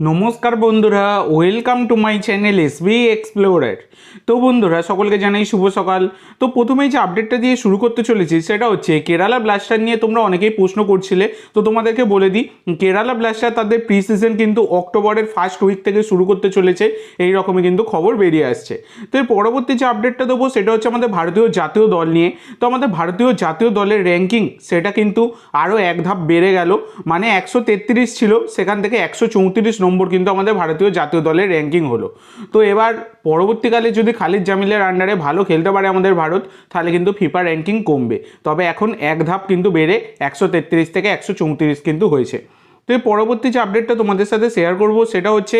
নমস্কার বন্ধুরা, welcome to my channel SB explorer. তো বন্ধুরা, সকলকে জানাই শুভ সকাল। তো প্রথমেই যে আপডেটটা দিয়ে শুরু করতে চলেছি সেটা হচ্ছে কেরালা ব্লাস্টার নিয়ে তোমরা অনেকেই প্রশ্ন করছিলে। তো তোমাদেরকে বলে দিই, কেরালা ব্লাস্টার তাদের প্রি সিজন কিন্তু অক্টোবরের ফার্স্ট উইক থেকে শুরু করতে চলেছে, এই রকমই কিন্তু খবর বেরিয়ে আসছে। তো এর পরবর্তী যে আপডেটটা দেবো সেটা হচ্ছে আমাদের ভারতীয় জাতীয় দল নিয়ে। তো আমাদের ভারতীয় জাতীয় দলের র্যাঙ্কিং সেটা কিন্তু আরও এক ধাপ বেড়ে গেল, মানে 133 ছিল, সেখান থেকে 134 নম্বর কিন্তু আমাদের ভারতীয় জাতীয় দলের র্যাঙ্কিং হলো। তো এবার পরবর্তীকালে যদি খালিদ জামিলের আন্ডারে ভালো খেলতে পারে আমাদের ভারত, তাহলে কিন্তু ফিফা র্যাঙ্কিং কমবে। তবে এখন এক ধাপ কিন্তু বেড়ে 133 থেকে 134 কিন্তু হয়েছে। তো এই পরবর্তী যে আপডেটটা তোমাদের সাথে শেয়ার করব সেটা হচ্ছে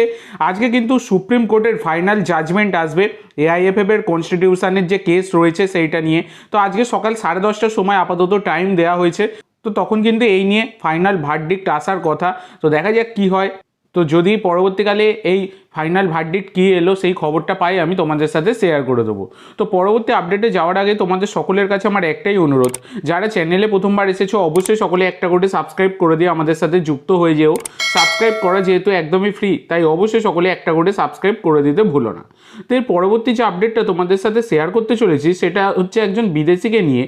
আজকে কিন্তু সুপ্রিম কোর্টের ফাইনাল জাজমেন্ট আসবে এআইএফএফ এর কনস্টিটিউশনের যে কেস রয়েছে সেইটা নিয়ে। তো আজকে সকাল 10:30টার সময় আপাতত টাইম দেওয়া হয়েছে। তো তখন কিন্তু এই নিয়ে ফাইনাল ভার্ডিক্ট আসার কথা। তো দেখা যাক কি হয়। তো যদি পরবর্তীকালে এই ফাইনাল ভার্ডিক্ট কী এলো সেই খবরটা পাই, আমি তোমাদের সাথে শেয়ার করে দেবো। তো পরবর্তী আপডেটে যাওয়ার আগে তোমাদের সকলের কাছে আমার একটাই অনুরোধ, যারা চ্যানেলে প্রথমবার এসেছো অবশ্যই সকলে একটা করে সাবস্ক্রাইব করে দিয়ে আমাদের সাথে যুক্ত হয়ে যেও। সাবস্ক্রাইব করা যেহেতু একদমই ফ্রি, তাই অবশ্যই সকলে একটা করে সাবস্ক্রাইব করে দিতে ভুলো না। তো এর পরবর্তী যে আপডেটটা তোমাদের সাথে শেয়ার করতে চলেছি সেটা হচ্ছে একজন বিদেশিকে নিয়ে,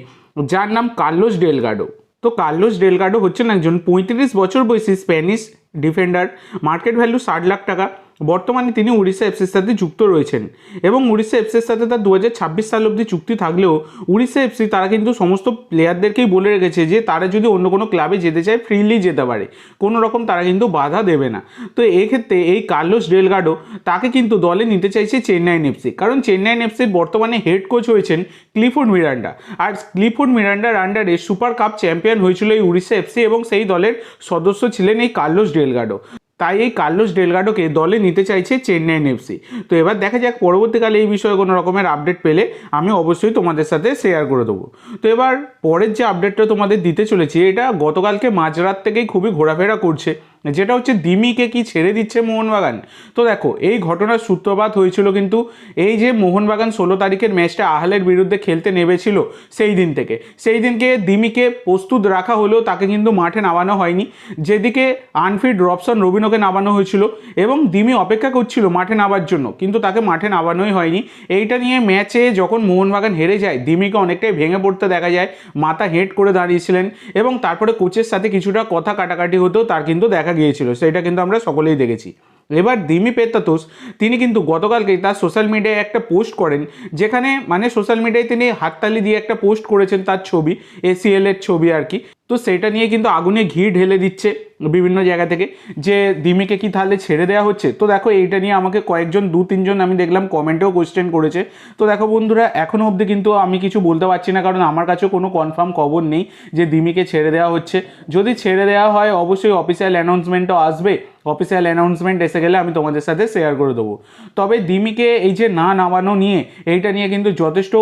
যার নাম কার্লোস ডেলগাডো। তো কার্লোস ডেলগাডো হচ্ছেন একজন 35 বছর বয়সী Spanish defender. Market value 60 lakh টাকা। বর্তমানে তিনি উড়িষ্যা এফসির সাথে যুক্ত রয়েছেন এবং উড়িষ্যা এফসির সাথে তার 2026 সাল অবধি চুক্তি থাকলেও উড়িষ্যা এফসি তারা কিন্তু সমস্ত প্লেয়ারদেরকেই বলে রেখেছে যে তারা যদি অন্য কোনো ক্লাবে যেতে চায় ফ্রিলি যেতে পারে, কোনো রকম তারা কিন্তু বাধা দেবে না। তো এক্ষেত্রে এই কার্লোস ডেলগাডো তাকে কিন্তু দলে নিতে চাইছে চেন্নাইন এফসি, কারণ চেন্নাইন এফসির বর্তমানে হেড কোচ হয়েছেন ক্লিফোর্ড মিরান্ডা। আর ক্লিফোর্ড মিরান্ডার আন্ডারে সুপার কাপ চ্যাম্পিয়ন হয়েছিল এই উড়িষ্যা এফসি এবং সেই দলের সদস্য ছিলেন এই কার্লোস ডেলগাডো। তাই এই কার্লোস ডেলগাডোকে দলে নিতে চাইছে চেন্নাইন এফসি। তো এবার দেখা যাক পরবর্তীকালে এই বিষয়ে কোনো রকমের আপডেট পেলে আমি অবশ্যই তোমাদের সাথে শেয়ার করে দেবো। তো এবার পরের যে আপডেটটা তোমাদের দিতে চলেছি, এটা গতকালকে মাঝরাত থেকেই খুবই ঘোরাফেরা করছে, যেটা হচ্ছে দিমিকে কি ছেড়ে দিচ্ছে মোহনবাগান। তো দেখো, এই ঘটনার সূত্রপাত হয়েছিল কিন্তু এই যে মোহনবাগান 16 তারিখের ম্যাচটা আহালের বিরুদ্ধে খেলতে নেমেছিল সেই দিন থেকে। সেই দিনকে দিমিকে প্রস্তুত রাখা হলেও তাকে কিন্তু মাঠে নামানো হয়নি, যেদিকে আনফিট রবসন রবিনোকে নামানো হয়েছিল এবং দিমি অপেক্ষা করছিল মাঠে নামার জন্য, কিন্তু তাকে মাঠে নামানোই হয়নি। এইটা নিয়ে ম্যাচে যখন মোহনবাগান হেরে যায় দিমিকে অনেকটাই ভেঙে পড়তে দেখা যায়, মাথা হেঁট করে দাঁড়িয়েছিলেন এবং তারপরে কোচের সাথে কিছুটা কথা কাটাকাটি হতেও তার কিন্তু দেখা গিয়েছিল, সেটা কিন্তু আমরা সকলেই দেখেছি। এবার দিমি পেত্তাতোস তিনি কিন্তু গতকালকেই তার সোশ্যাল মিডিয়ায় একটা পোস্ট করেন, যেখানে মানে সোশ্যাল মিডিয়ায় তিনি হাততালি দিয়ে একটা পোস্ট করেছেন তার ছবি, এসিএল এর ছবি আর কি। তো সেটা নিয়ে কিন্তু আগুনে ঘি ঢেলে দিচ্ছে বিভিন্ন জায়গা থেকে যে দিমিকে কি তাহলে ছেড়ে দেওয়া হচ্ছে। তো দেখো, এইটা নিয়ে আমাকে কয়েকজন 2-3 জন আমি দেখলাম কমেন্টেও কোশ্চেন করেছে। তো দেখো বন্ধুরা, এখনও অবধি কিন্তু আমি কিছু বলতে পারছি না, কারণ আমার কাছেও কোনো কনফার্ম খবর নেই যে দিমিকে ছেড়ে দেওয়া হচ্ছে। যদি ছেড়ে দেওয়া হয় অবশ্যই অফিসিয়াল অ্যানাউন্সমেন্টও আসবে, অফিসিয়াল অ্যানাউন্সমেন্ট এসে গেলে আমি তোমাদের সাথে শেয়ার করে দেবো। তবে দিমিকে এই যে না নামানো নিয়ে, এইটা নিয়ে কিন্তু যথেষ্ট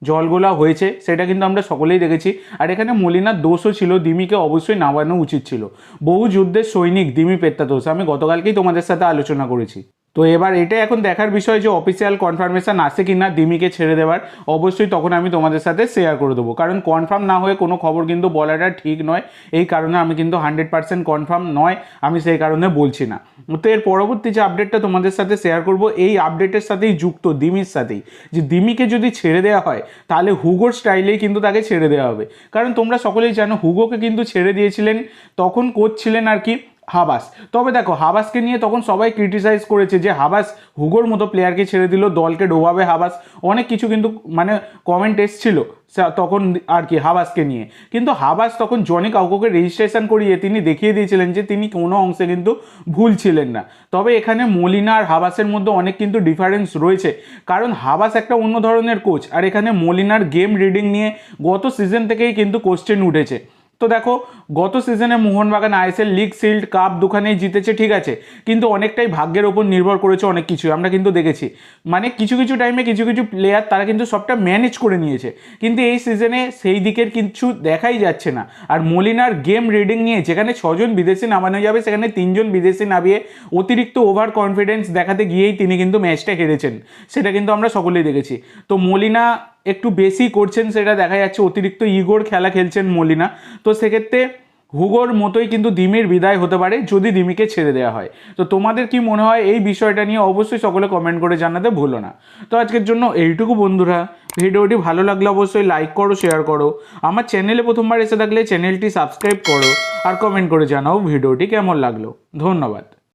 জলগোলা হয়েছে, সেটা কিন্তু আমরা সকলেই দেখেছি। আর এখানে মলিনার দোষও ছিল, দিমিকে অবশ্যই নামানো উচিত ছিল। বহু যুদ্ধের সৈনিক দিমি পেত্তাতোস, আমি গতকালকেই তোমাদের সাথে আলোচনা করেছি। তো এবার এটা এখন দেখার বিষয় যে অফিসিয়াল কনফার্মেশন আসে কি না দিমিকে ছেড়ে দেওয়ার। অবশ্যই তখন আমি তোমাদের সাথে শেয়ার করে দেবো, কারণ কনফার্ম না হয়ে কোনো খবর কিন্তু বলাটা ঠিক নয়। এই কারণে আমি কিন্তু 100% কনফার্ম নয়, আমি সেই কারণে বলছি না। তো এর পরবর্তী যে আপডেটটা তোমাদের সাথে শেয়ার করব এই আপডেটের সাথেই যুক্ত, দিমির সাথেই, যে দিমিকে যদি ছেড়ে দেওয়া হয় তাহলে হুগোর স্টাইলেই কিন্তু তাকে ছেড়ে দেওয়া হবে। কারণ তোমরা সকলেই জানো হুগোকে কিন্তু ছেড়ে দিয়েছিলেন, তখন কোচ ছিলেন আর কি হাবাস। তবে দেখো, হাবাসকে নিয়ে তখন সবাই ক্রিটিসাইজ করেছে যে হাবাস হুগোর মতো প্লেয়ারকে ছেড়ে দিল, দলকে ডোবাবে হাবাস, অনেক কিছু কিন্তু মানে কমেন্ট এসেছিল তখন আর কি হাবাসকে নিয়ে। কিন্তু হাবাস তখন জনি কাউকে রেজিস্ট্রেশন করিয়ে তিনি দেখিয়ে দিয়েছিলেন যে তিনি কোনো অংশে কিন্তু ভুল ছিলেন না। তবে এখানে মলিনা আর হাবাসের মধ্যে অনেক কিন্তু ডিফারেন্স রয়েছে, কারণ হাবাস একটা অন্য ধরনের কোচ, আর এখানে মলিনার গেম রিডিং নিয়ে গত সিজন থেকেই কিন্তু কোশ্চেন উঠেছে। তো দেখো, গত সিজনে Mohun Bagan ISL league, shield, cup দুখানেই জিতেছে, ঠিক আছে, কিন্তু অনেকটাই ভাগ্যের ওপর নির্ভর করেছে অনেক কিছু আমরা কিন্তু দেখেছি। মানে কিছু কিছু টাইমে কিছু কিছু প্লেয়ার তারা কিন্তু সবটা ম্যানেজ করে নিয়েছে, কিন্তু এই সিজনে সেই দিকের কিছু দেখাই যাচ্ছে না। আর মলিনার গেম রিডিং নিয়ে যেখানে 6জন বিদেশি নামানো যাবে সেখানে 3জন বিদেশি নামিয়ে অতিরিক্ত ওভার কনফিডেন্স দেখাতে গিয়েই তিনি কিন্তু ম্যাচটা হেরেছেন, সেটা কিন্তু আমরা সকলেই দেখেছি। তো মলিনা একটু বেশি করছেন সেটা দেখা যাচ্ছে, অতিরিক্ত ইগোর খেলা খেলছেন মলিনা। তো সেক্ষেত্রে হুগোর মতোই কিন্তু দিমির বিদায় হতে পারে যদি দিমিকে ছেড়ে দেওয়া হয়। তো তোমাদের কি মনে হয় এই বিষয়টা নিয়ে অবশ্যই সকলে কমেন্ট করে জানাতে ভুলো না। তো আজকের জন্য এইটুকু বন্ধুরা, ভিডিওটি ভালো লাগলে অবশ্যই লাইক করো, শেয়ার করো, আমার চ্যানেলে প্রথমবার এসে থাকলে চ্যানেলটি সাবস্ক্রাইব করো আর কমেন্ট করে জানাও ভিডিওটি কেমন লাগলো। ধন্যবাদ।